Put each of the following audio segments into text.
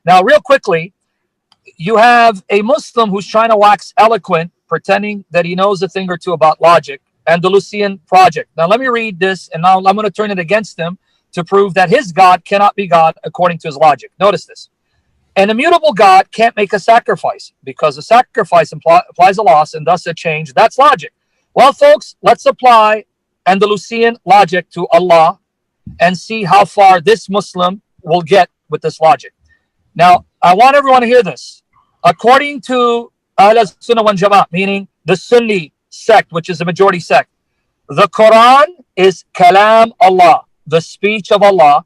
Now, real quickly, you have a Muslim who's trying to wax eloquent, pretending that he knows a thing or two about logic, Andalusian project. Now, let me read this, and now I'm going to turn it against him to prove that his God cannot be God according to his logic. Notice this. An immutable God can't make a sacrifice because a sacrifice implies a loss and thus a change. That's logic. Well, folks, let's apply Andalusian logic to Allah and see how far this Muslim will get with this logic. Now, I want everyone to hear this. According to Ahl Sunnah wal Jama'ah, meaning the Sunni sect, which is the majority sect, the Quran is Kalam Allah, the speech of Allah,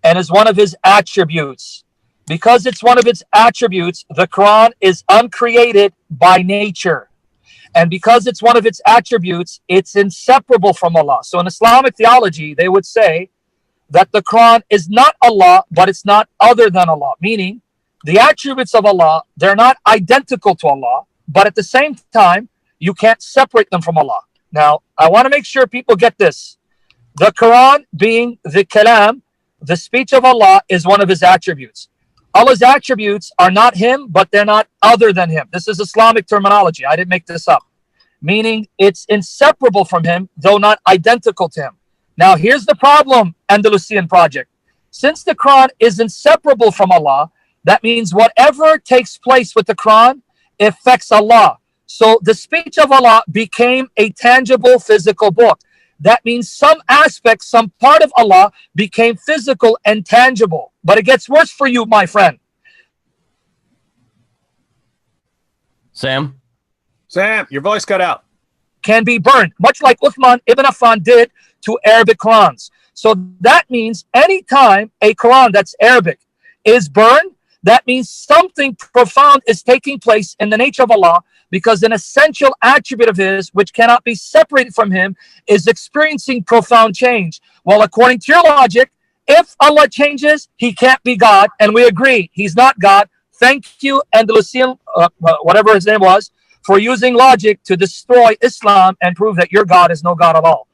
and is one of his attributes. Because it's one of its attributes, the Quran is uncreated by nature. And because it's one of its attributes, it's inseparable from Allah. So in Islamic theology, they would say that the Quran is not Allah, but it's not other than Allah. Meaning, the attributes of Allah, they're not identical to Allah, but at the same time, you can't separate them from Allah. Now, I want to make sure people get this. The Quran, being the Kalam, the speech of Allah, is one of his attributes. Allah's attributes are not him, but they're not other than him. This is Islamic terminology. I didn't make this up. Meaning it's inseparable from him, though not identical to him. Now, here's the problem, Andalusian project. Since the Quran is inseparable from Allah, that means whatever takes place with the Quran affects Allah. So the speech of Allah became a tangible physical book. That means some aspect, some part of Allah became physical and tangible. But it gets worse for you, my friend. Sam, your voice cut out. Can be burned, much like Uthman ibn Affan did to Arabic Qurans. So that means anytime a Quran that's Arabic is burned, that means something profound is taking place in the nature of Allah, because an essential attribute of his, which cannot be separated from him, is experiencing profound change. Well, according to your logic, if Allah changes, he can't be God. And we agree, he's not God. Thank you, Andalusian, whatever his name was, for using logic to destroy Islam and prove that your God is no God at all.